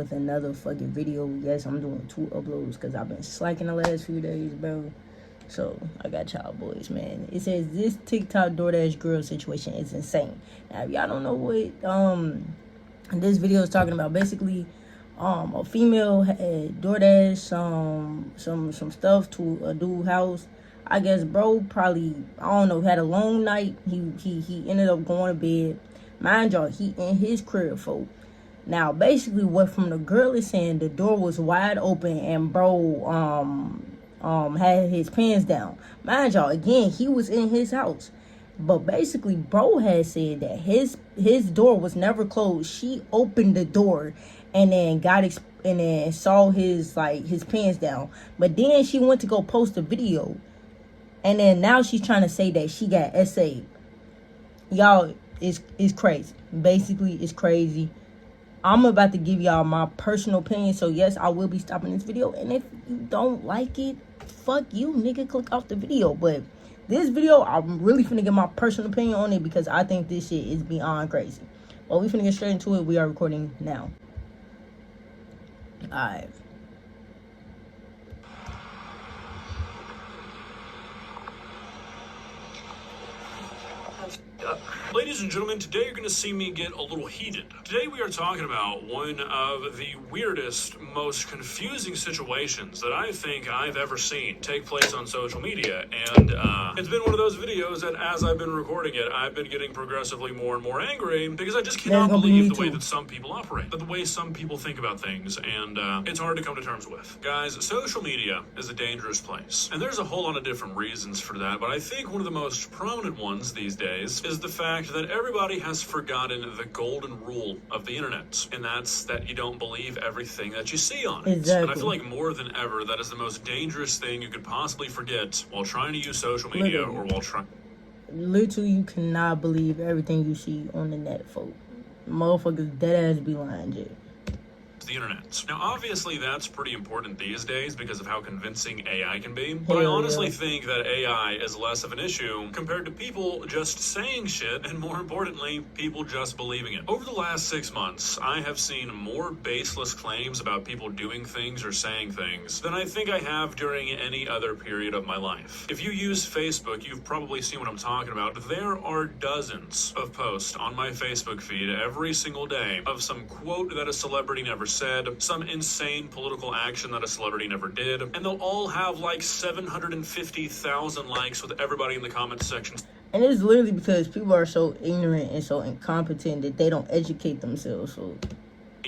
with another fucking video. Yes, I'm doing 2 uploads because I've been slacking the last few days, bro. So I got y'all boys, man. It says this TikTok DoorDash girl situation is insane. Now, if y'all don't know what this video is talking about, basically, a female had DoorDash some stuff to a dude's house. I guess bro probably, I don't know, had a long night. He ended up going to bed. Mind y'all, he in his crib, folks. Now, basically, what from the girl is saying, the door was wide open and bro had his pants down. Mind y'all, again, he was in his house. But basically, bro had said that his door was never closed. She opened the door and then saw his pants down. But then she went to go post a video. And then now she's trying to say that she got SA'd. Y'all, it's crazy. Basically, it's crazy. I'm about to give y'all my personal opinion. So, yes, I will be stopping this video. And if you don't like it, fuck you, nigga. Click off the video. But this video, I'm really finna get my personal opinion on it because I think this shit is beyond crazy. Well, we finna get straight into it. We are recording now. Alright. Ladies and gentlemen, today you're going to see me get a little heated. Today we are talking about one of the weirdest, most confusing situations that I think I've ever seen take place on social media. And it's been one of those videos that as I've been recording it, I've been getting progressively more and more angry because I just cannot believe the way that some people operate, the way some people think about things, and it's hard to come to terms with. Guys, social media is a dangerous place, and there's a whole lot of different reasons for that, but I think one of the most prominent ones these days is the fact that everybody has forgotten the golden rule of the internet, and that's that you don't believe everything that you see on it. Exactly. And I feel like more than ever, that is the most dangerous thing you could possibly forget while trying to use social media or while trying. Literally, you cannot believe everything you see on the net, folks. Motherfuckers dead ass be lying, Jay. The internet. Now, obviously, that's pretty important these days because of how convincing AI can be, but I honestly think that AI is less of an issue compared to people just saying shit, and more importantly, people just believing it. Over the last 6 months, I have seen more baseless claims about people doing things or saying things than I think I have during any other period of my life. If you use Facebook, you've probably seen what I'm talking about. There are dozens of posts on my Facebook feed every single day of some quote that a celebrity never said, some insane political action that a celebrity never did, and they'll all have like 750,000 likes with everybody in the comment section. And it's literally because people are so ignorant and so incompetent that they don't educate themselves. So,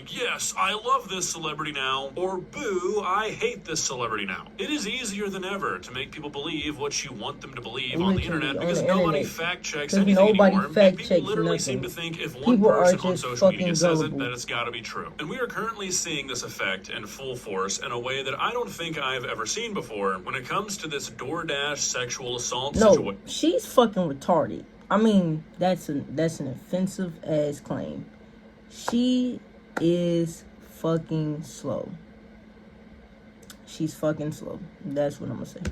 yes, I love this celebrity now, or boo, I hate this celebrity now. It is easier than ever to make people believe what you want them to believe on the internet because nobody fact checks anything anymore. And people literally seem to think if one person on social media says it, that it's got to be true. And we are currently seeing this effect in full force in a way that I don't think I've ever seen before when it comes to this DoorDash sexual assault situation. She's fucking retarded. I mean, that's an offensive ass claim. She is fucking slow. She's fucking slow. That's what I'm gonna say.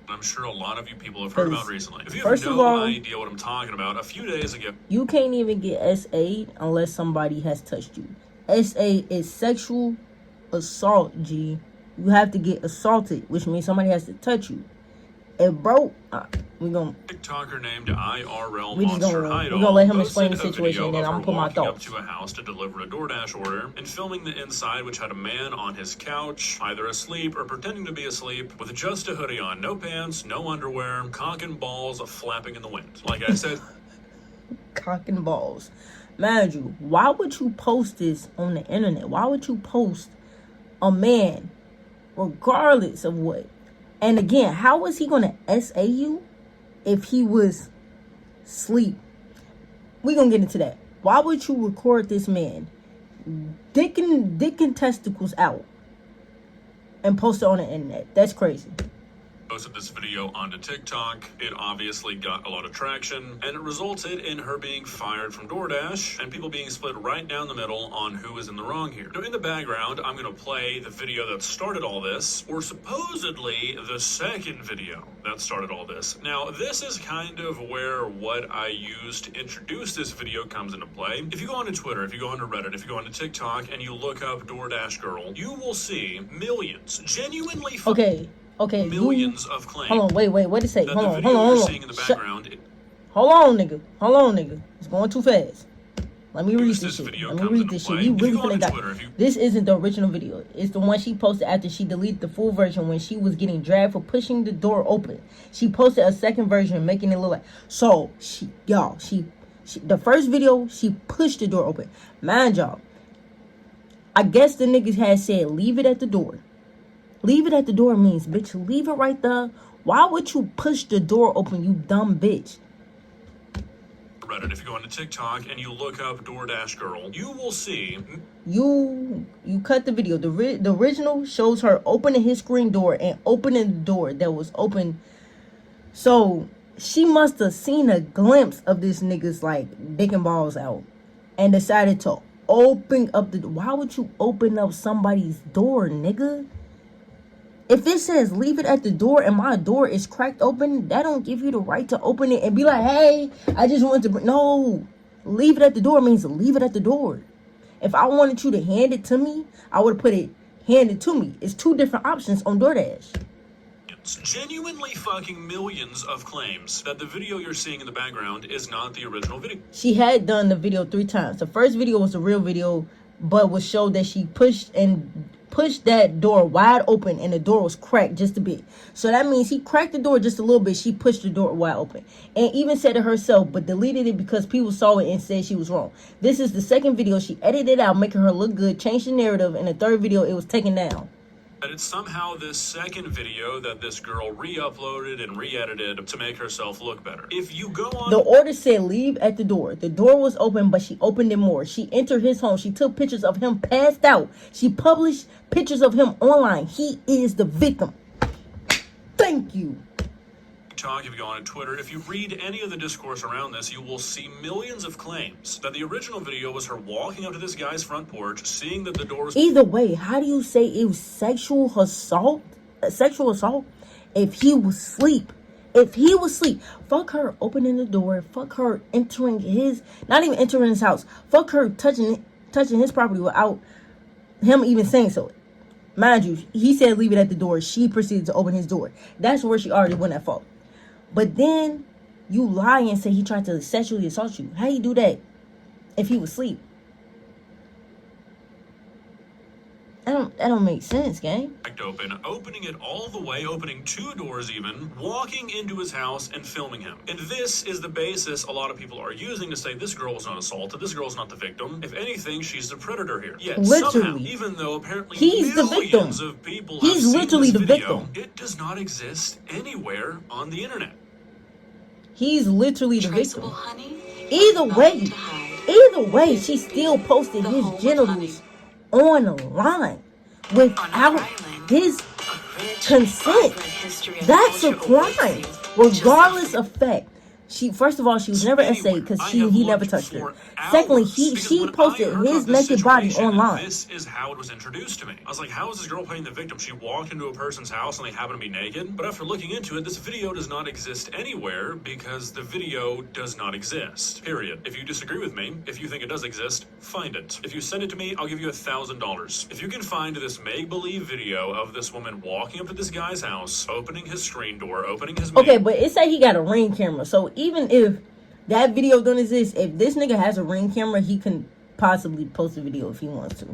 I'm sure a lot of you people have heard about recently. If you have no idea what I'm talking about, a few days ago, you can't even get SA unless somebody has touched you. SA is sexual assault, G. You have to get assaulted, which means somebody has to touch you. And bro, we gonna TikToker named IRL Monster Idol. We're gonna let him explain the situation, and then I'm gonna put my thoughts. Up to a house to deliver a DoorDash order and filming the inside, which had a man on his couch, either asleep or pretending to be asleep, with just a hoodie on, no pants, no underwear, cock and balls flapping in the wind. Like I said, cock and balls. Mind you, why would you post this on the internet? Why would you post a man, regardless of what? And again, how was he going to SA you if he was asleep? We're going to get into that. Why would you record this man dick and testicles out and post it on the internet? That's crazy. posted this video onto TikTok. It obviously got a lot of traction, and it resulted in her being fired from DoorDash and people being split right down the middle on who is in the wrong here. Now, in the background, I'm going to play the video that started all this, or supposedly the second video that started all this. Now, this is kind of where what I used to introduce this video comes into play. If you go onto Twitter, if you go onto Reddit, if you go onto TikTok, and you look up DoorDash girl, you will see millions, genuinely millions of claims. Hold on, wait, what did it say? Hold on. Hold on, nigga. It's going too fast. Let me read this shit. You really finna die. This isn't the original video. It's the one she posted after she deleted the full version when she was getting dragged for pushing the door open. She posted a second version making it look like... So, the first video, she pushed the door open. Mind y'all, I guess the niggas had said, leave it at the door. Leave it at the door means, bitch, leave it right there. Why would you push the door open, you dumb bitch? Reddit, if you go onto TikTok and you look up DoorDash girl, you will see... You cut the video. The original shows her opening his screen door and opening the door that was open. So, she must have seen a glimpse of this nigga's, like, dick and balls out. And decided to open up the... Why would you open up somebody's door, nigga? If it says leave it at the door and my door is cracked open, that don't give you the right to open it and be like, hey, I just wanted to... No. Leave it at the door means leave it at the door. If I wanted you to hand it to me, I would have put it handed to me. It's two different options on DoorDash. Genuinely fucking millions of claims that the video you're seeing in the background is not the original video. She had done the video 3 times. The first video was the real video, but was showed that she pushed that door wide open and the door was cracked just a bit. So that means he cracked the door just a little bit. She pushed the door wide open and even said it herself, but deleted it because people saw it and said she was wrong. This is the second video. She edited it out, making her look good, changed the narrative. In the third video, it was taken down. That it's somehow this second video that this girl re-uploaded and re-edited to make herself look better. If you go on... The order said leave at the door. The door was open, but she opened it more. She entered his home. She took pictures of him passed out. She published pictures of him online. He is the victim. Thank you. If you go on Twitter, if you read any of the discourse around this, you will see millions of claims that the original video was her walking up to this guy's front porch, seeing that the door was... Either way, how do you say it was sexual assault? If he was asleep. Fuck her opening the door. Fuck her entering his... Not even entering his house. Fuck her touching his property without him even saying so. Mind you, he said leave it at the door. She proceeded to open his door. That's where she already went at fault. But then you lie and say he tried to sexually assault you. How you do that if he was asleep? That don't make sense, gang. Opening it all the way, opening 2 doors even, walking into his house and filming him. And this is the basis a lot of people are using to say this girl was not assaulted, this girl's not the victim. If anything, she's the predator here. Yet literally, somehow, even though apparently he's the victim. Of people he's have literally seen this the video, victim. It does not exist anywhere on the internet. He's literally the victim. Honey, Either way, she still posted his genitals online without his consent. That's a crime, regardless of fact. First of all, she was never essayed because he never touched her. Secondly, she posted his naked body online. This is how it was introduced to me. I was like, how is this girl playing the victim? She walked into a person's house and they happen to be naked. But after looking into it, this video does not exist anywhere because the video does not exist. Period. If you disagree with me, if you think it does exist, find it. If you send it to me, I'll give you $1,000. If you can find this make-believe video of this woman walking up to this guy's house, opening his screen door, opening his... Okay, but it say he got a Ring camera, so even if that video don't exist, if this nigga has a Ring camera, he can possibly post a video if he wants to.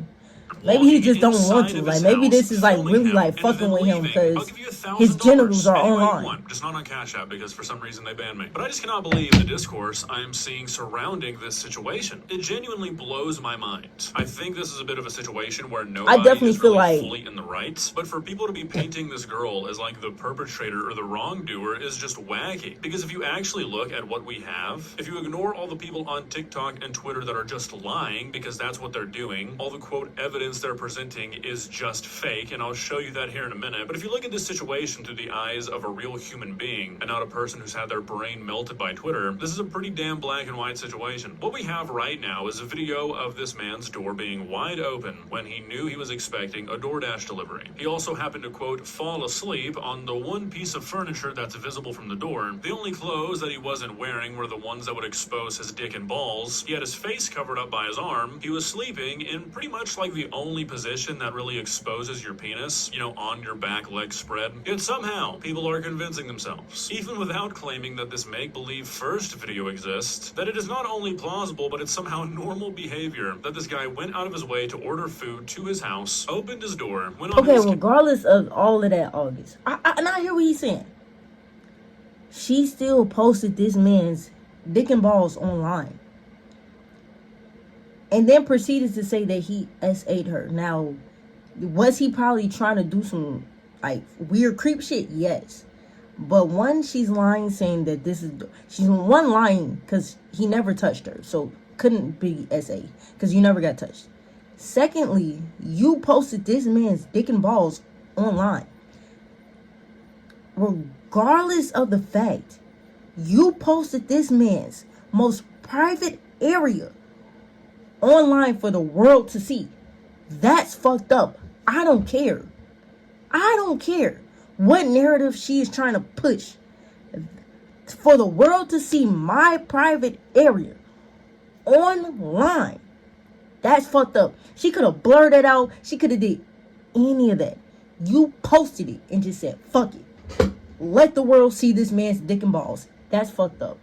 Maybe he just don't want to. Like, maybe this is like really like fucking with him because his genitals are online. Just not on Cash App because for some reason they banned me. But I just cannot believe the discourse I am seeing surrounding this situation. It genuinely blows my mind. I think this is a bit of a situation where nobody is really fully in the right. But for people to be painting this girl as like the perpetrator or the wrongdoer is just wacky. Because if you actually look at what we have, if you ignore all the people on TikTok and Twitter that are just lying because that's what they're doing, all the quote evidence evidence they're presenting is just fake, and I'll show you that here in a minute. But if you look at this situation through the eyes of a real human being and not a person who's had their brain melted by Twitter, this is a pretty damn black and white situation. What we have right now is a video of this man's door being wide open when he knew he was expecting a DoorDash delivery. He also happened to, quote, fall asleep on the one piece of furniture that's visible from the door. The only clothes that he wasn't wearing were the ones that would expose his dick and balls. He had his face covered up by his arm. He was sleeping in pretty much like the only position that really exposes your penis, you know, on your back leg spread. Yet somehow, people are convincing themselves, even without claiming that this make-believe first video exists, that it is not only plausible, but it's somehow normal behavior that this guy went out of his way to order food to his house, opened his door, went on his... Regardless of all of that, August, and I hear what he's saying. She still posted this man's dick and balls online. And then proceeded to say that he SA'd her. Now, was he probably trying to do some, like, weird creep shit? Yes. But one, she's lying saying that this is... She's one lying because he never touched her. So, couldn't be SA because you never got touched. Secondly, you posted this man's dick and balls online. Regardless of the fact, you posted this man's most private area online for the world to see. That's fucked up. I don't care. I don't care what narrative she is trying to push. For the world to see my private area online, that's fucked up. She could have blurred it out. She could have did any of that. You posted it and just said, fuck it. Let the world see this man's dick and balls. That's fucked up.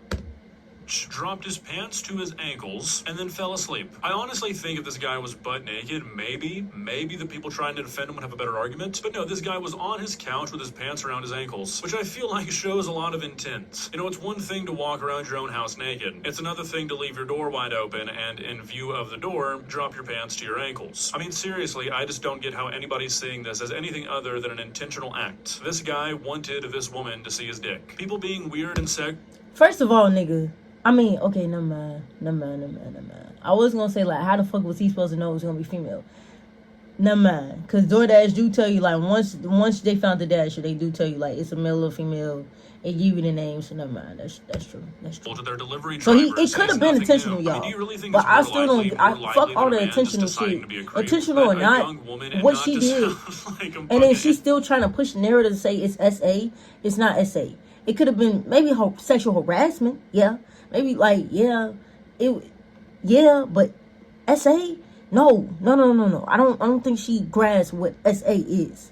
Dropped his pants to his ankles, and then fell asleep. I honestly think if this guy was butt naked, maybe the people trying to defend him would have a better argument. But no, this guy was on his couch with his pants around his ankles, which I feel like shows a lot of intent. You know, it's one thing to walk around your own house naked. It's another thing to leave your door wide open and, in view of the door, drop your pants to your ankles. I mean, seriously, I just don't get how anybody's seeing this as anything other than an intentional act. This guy wanted this woman to see his dick. People being weird and sick. First of all, nigga, I mean, okay, never mind. I was gonna say, like, how the fuck was he supposed to know it was gonna be female? Never mind, because DoorDash do tell you, like, once they found the dasher, they do tell you, like, it's a male or female. They give you the name, so never mind. That's true. That's true. To their delivery so it could have been intentional, y'all. I mean, really but I still don't. Fuck all the intentional shit, intentional or not. What she did, and then she's still trying to push the narrative to say it's SA. It's not SA. It could have been maybe sexual harassment. Yeah. Maybe like, but SA? No. I don't think she grasps what SA is.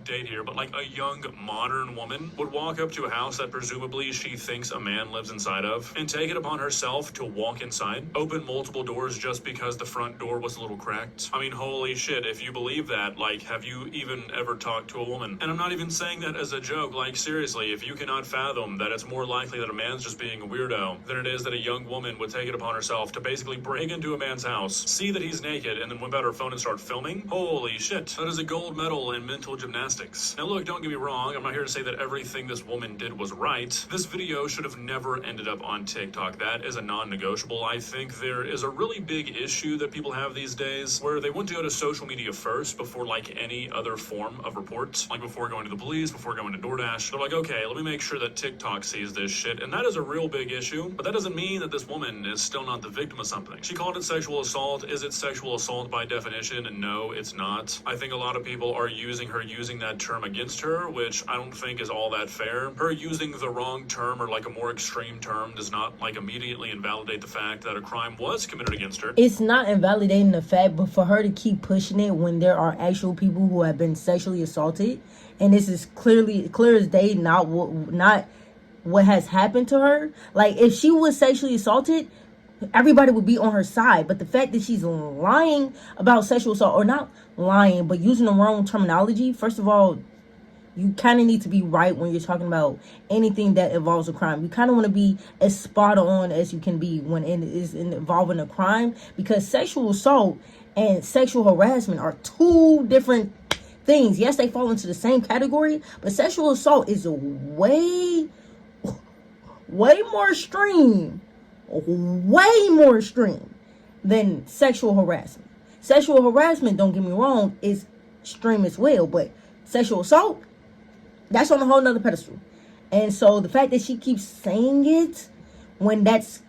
Here, but like a young modern woman would walk up to a house that presumably she thinks a man lives inside of and take it upon herself to walk inside, open multiple doors just because the front door was a little cracked. I mean, holy shit, if you believe that, like, have you even ever talked to a woman? And I'm not even saying that as a joke, like, seriously, if you cannot fathom that it's more likely that a man's just being a weirdo than it is that a young woman would take it upon herself to basically break into a man's house, see that he's naked, and then whip out her phone and start filming, holy shit, that is a gold medal in mental gymnastics. Now look, don't get me wrong, I'm not here to say that everything this woman did was right. This video should have never ended up on TikTok. That is a non-negotiable. I think there is a really big issue that people have these days where they want to go to social media first before like any other form of reports, like before going to the police, before going to DoorDash. They're like, okay, let me make sure that TikTok sees this shit, and that is a real big issue, but that doesn't mean that this woman is still not the victim of something. She called it sexual assault. Is it sexual assault by definition? And no, it's not. I think a lot of people are using that term against her, which I don't think is all that fair. Her using the wrong term or like a more extreme term does not like immediately invalidate the fact that a crime was committed against her. It's not invalidating the fact, but for her to keep pushing it when there are actual people who have been sexually assaulted, and this is clear as day not what has happened to her. Like, if she was sexually assaulted, everybody would be on her side. But the fact that she's lying about sexual assault, or not lying, but using the wrong terminology, first of all, you kind of need to be right when you're talking about anything that involves a crime. You kind of want to be as spot on as you can be when it is involving a crime, because sexual assault and sexual harassment are two different things. Yes, they fall into the same category, but sexual assault is way more extreme than sexual harassment. Sexual harassment, don't get me wrong, is extreme as well, but sexual assault, that's on a whole nother pedestal. And so the fact that she keeps saying it when that's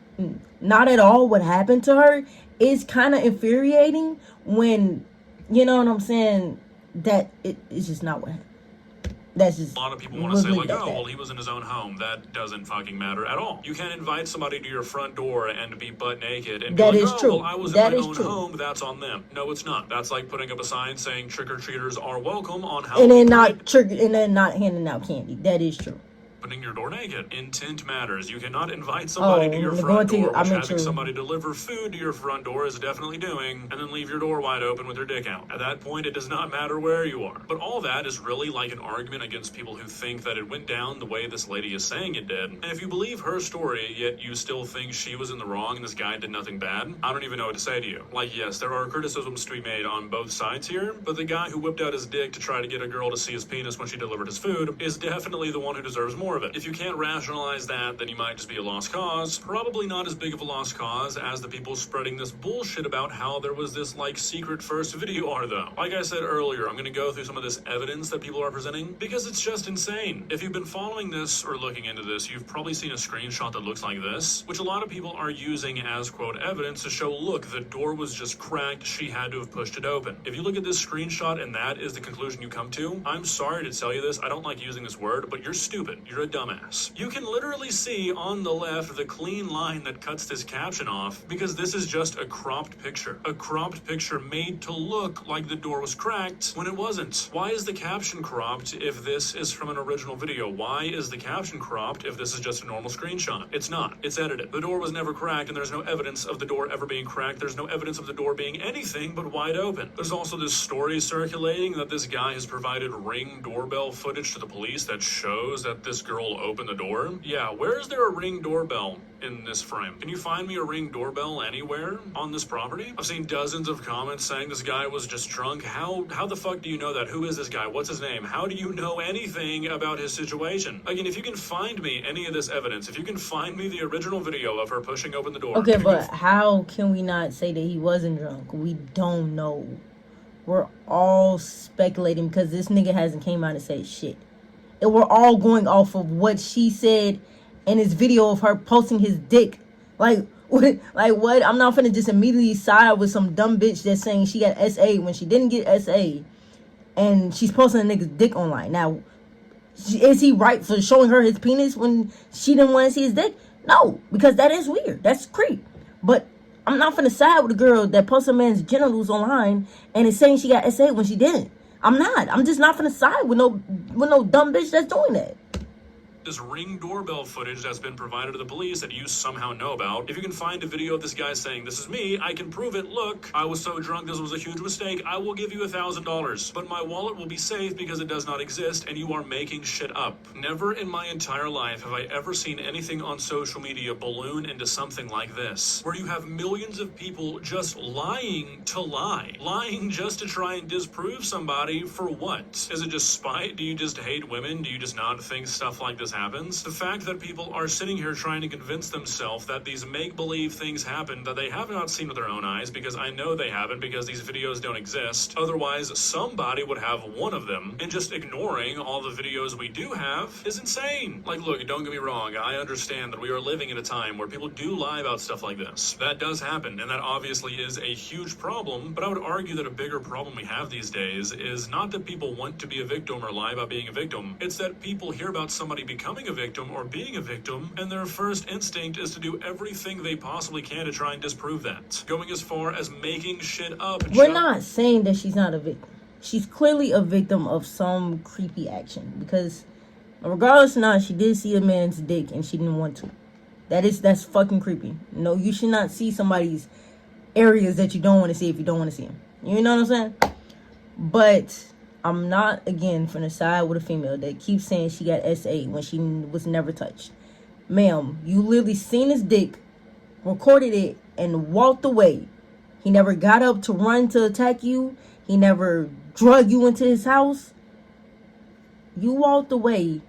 not at all what happened to her is kind of infuriating, when, you know what I'm saying, that it's just not what happened. That's just, a lot of people want to say, like, oh, well, he was in his own home. That doesn't fucking matter at all. You can't invite somebody to your front door and be butt naked and be like, oh, well, I was in my own home. That's on them. No, it's not. That's like putting up a sign saying trick-or-treaters are welcome on Halloween. And then not handing out candy. That is true. Opening your door naked. Intent matters. You cannot invite somebody to your front door, which having somebody deliver food to your front door is definitely doing, and then leave your door wide open with your dick out. At that point, it does not matter where you are. But all that is really like an argument against people who think that it went down the way this lady is saying it did. And if you believe her story, yet you still think she was in the wrong and this guy did nothing bad, I don't even know what to say to you. Like, yes, there are criticisms to be made on both sides here, but the guy who whipped out his dick to try to get a girl to see his penis when she delivered his food is definitely the one who deserves more of it. If you can't rationalize that, then you might just be a lost cause. Probably not as big of a lost cause as the people spreading this bullshit about how there was this, like, secret first video are, though. Like I said earlier, I'm gonna go through some of this evidence that people are presenting because it's just insane. If you've been following this or looking into this, you've probably seen a screenshot that looks like this, which a lot of people are using as, quote, evidence to show, look, the door was just cracked, she had to have pushed it open. If you look at this screenshot and that is the conclusion you come to, I'm sorry to tell you this, I don't like using this word, but you're stupid. You're a dumbass. You can literally see on the left the clean line that cuts this caption off, because this is just a cropped picture. A cropped picture made to look like the door was cracked when it wasn't. Why is the caption cropped if this is from an original video? Why is the caption cropped if this is just a normal screenshot? It's not. It's edited. The door was never cracked, and there's no evidence of the door ever being cracked. There's no evidence of the door being anything but wide open. There's also this story circulating that this guy has provided Ring doorbell footage to the police that shows that this girl opened the door. Yeah, where is there a Ring doorbell in this frame? Can you find me a Ring doorbell anywhere on this property? I've seen dozens of comments saying this guy was just drunk. How the fuck do you know that? Who is this guy? What's his name? How do you know anything about his situation? Again, if you can find me any of this evidence, if you can find me the original video of her pushing open the door. Okay, but how can we not say that he wasn't drunk? We don't know. We're all speculating because this nigga hasn't came out and said shit. And we're all going off of what she said in his video of her posting his dick. Like what? I'm not finna just immediately side with some dumb bitch that's saying she got SA when she didn't get SA, and she's posting a nigga's dick online. Now, is he right for showing her his penis when she didn't want to see his dick? No, because that is weird. That's creep. But I'm not finna side with a girl that posts a man's genitals online and is saying she got SA when she didn't. I'm not. I'm just not finna side with no dumb bitch that's doing that. This Ring doorbell footage that's been provided to the police that you somehow know about. If you can find a video of this guy saying, this is me, I can prove it. Look, I was so drunk, this was a huge mistake. I will give you $1,000. But my wallet will be safe because it does not exist and you are making shit up. Never in my entire life have I ever seen anything on social media balloon into something like this, where you have millions of people just lying to lie. Lying just to try and disprove somebody for what? Is it just spite? Do you just hate women? Do you just not think stuff like this happens? The fact that people are sitting here trying to convince themselves that these make-believe things happen that they have not seen with their own eyes, because I know they haven't, because these videos don't exist. Otherwise, somebody would have one of them, and just ignoring all the videos we do have is insane. Like, look, don't get me wrong, I understand that we are living in a time where people do lie about stuff like this. That does happen, and that obviously is a huge problem, but I would argue that a bigger problem we have these days is not that people want to be a victim or lie about being a victim. It's that people hear about somebody becoming a victim or being a victim, and their first instinct is to do everything they possibly can to try and disprove that. Going as far as making shit up. We're not saying that she's not a victim. She's clearly a victim of some creepy action, because regardless or not, she did see a man's dick and she didn't want to. That's fucking creepy. No, you should not see somebody's areas that you don't want to see if you don't want to see them. You know what I'm saying? But I'm not, again, from the side with a female that keeps saying she got SA when she was never touched. Ma'am, you literally seen his dick, recorded it, and walked away. He never got up to run to attack you. He never drug you into his house. You walked away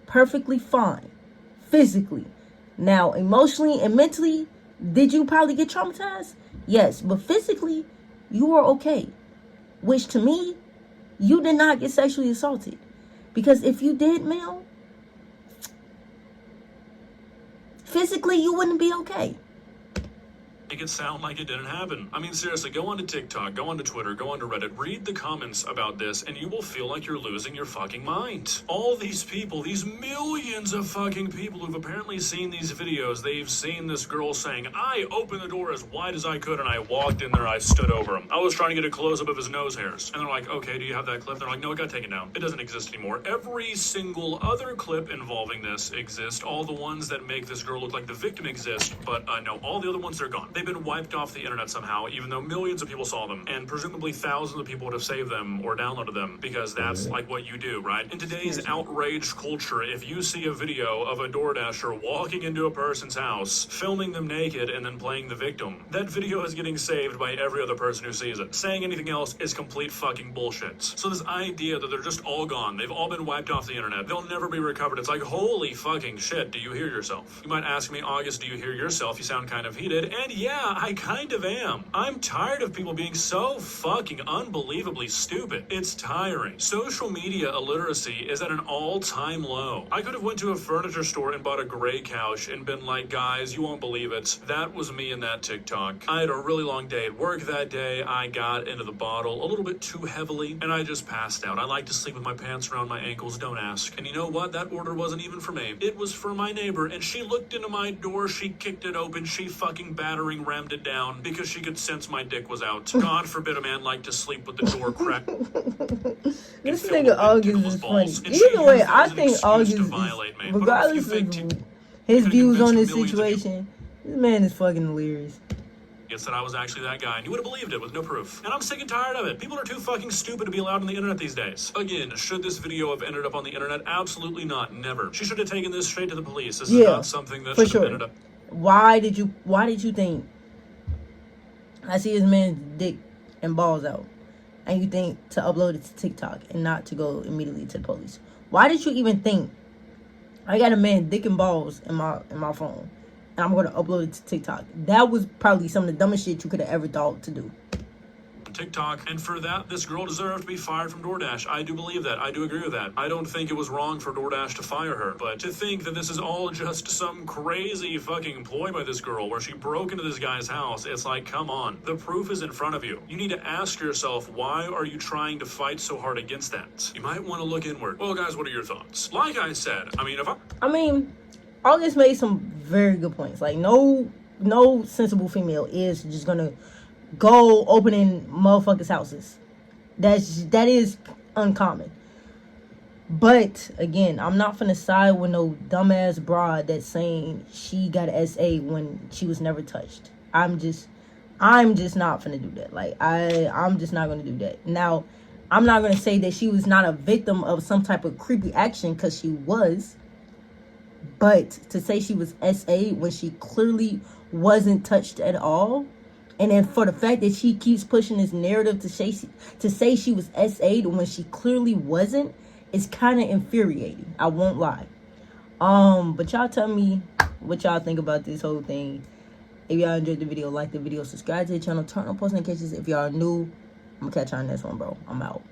perfectly fine, physically. Now, emotionally and mentally, did you probably get traumatized? Yes, but physically, you are okay. Which to me, you did not get sexually assaulted. Because if you did, ma'am, physically you wouldn't be okay. Make it sound like it didn't happen. I mean, seriously, go onto TikTok, go onto Twitter, go onto Reddit, read the comments about this, and you will feel like you're losing your fucking mind. All these people, these millions of fucking people who've apparently seen these videos, they've seen this girl saying, I opened the door as wide as I could and I walked in there, I stood over him. I was trying to get a close-up of his nose hairs. And they're like, okay, do you have that clip? They're like, no, it got taken down. It doesn't exist anymore. Every single other clip involving this exists. All the ones that make this girl look like the victim exist, but no, all the other ones are gone. They've been wiped off the internet somehow, even though millions of people saw them, and presumably thousands of people would have saved them or downloaded them, because that's like what you do, right? In today's outraged culture, if you see a video of a DoorDasher walking into a person's house, filming them naked, and then playing the victim, that video is getting saved by every other person who sees it. Saying anything else is complete fucking bullshit. So this idea that they're just all gone, they've all been wiped off the internet, they'll never be recovered, it's like, holy fucking shit, do you hear yourself? You might ask me, August, do you hear yourself? You sound kind of heated, and yeah, I kind of am. I'm tired of people being so fucking unbelievably stupid. It's tiring. Social media illiteracy is at an all-time low. I could have went to a furniture store and bought a gray couch and been like, guys, you won't believe it. That was me in that TikTok. I had a really long day at work that day. I got into the bottle a little bit too heavily and I just passed out. I like to sleep with my pants around my ankles, don't ask. And you know what? That order wasn't even for me. It was for my neighbor, and she looked into my door, she kicked it open, she fucking battering rammed it down because she could sense my dick was out. God forbid a man like to sleep with the door cracked. This nigga August is funny. Either way, I think August is, regardless of his views on this situation, this man is fucking hilarious. Yes, that I was actually that guy, and you would have believed it with no proof. And I'm sick and tired of it. People are too fucking stupid to be allowed on the internet these days. Again, should this video have ended up on the internet? Absolutely not. Never. She should have taken this straight to the police. This is not something that should have ended up. Why did you think I see this man's dick and balls out, and you think to upload it to TikTok and not to go immediately to the police? Why did you even think I got a man dick and balls in my phone and I'm going to upload it to TikTok? That was probably some of the dumbest shit you could have ever thought to do. TikTok, and for that, this girl deserved to be fired from DoorDash. I do believe that. I do agree with that. I don't think it was wrong for DoorDash to fire her, but to think that this is all just some crazy fucking ploy by this girl where she broke into this guy's house, it's like, come on. The proof is in front of you. You need to ask yourself, why are you trying to fight so hard against that? You might want to look inward. Well, guys, what are your thoughts? Like I said, August made some very good points. Like, no sensible female is just gonna go opening motherfuckers' houses. That is uncommon. But again, I'm not finna side with no dumbass broad that's saying she got an SA when she was never touched. I'm just not finna do that. Like, I'm just not gonna do that. Now, I'm not gonna say that she was not a victim of some type of creepy action, because she was. But to say she was SA when she clearly wasn't touched at all, and then for the fact that she keeps pushing this narrative to say she was SA'd when she clearly wasn't, is kind of infuriating. I won't lie. But y'all tell me what y'all think about this whole thing. If y'all enjoyed the video, like the video, subscribe to the channel, turn on post notifications. If y'all are new, I'm gonna catch y'all on this one, bro. I'm out.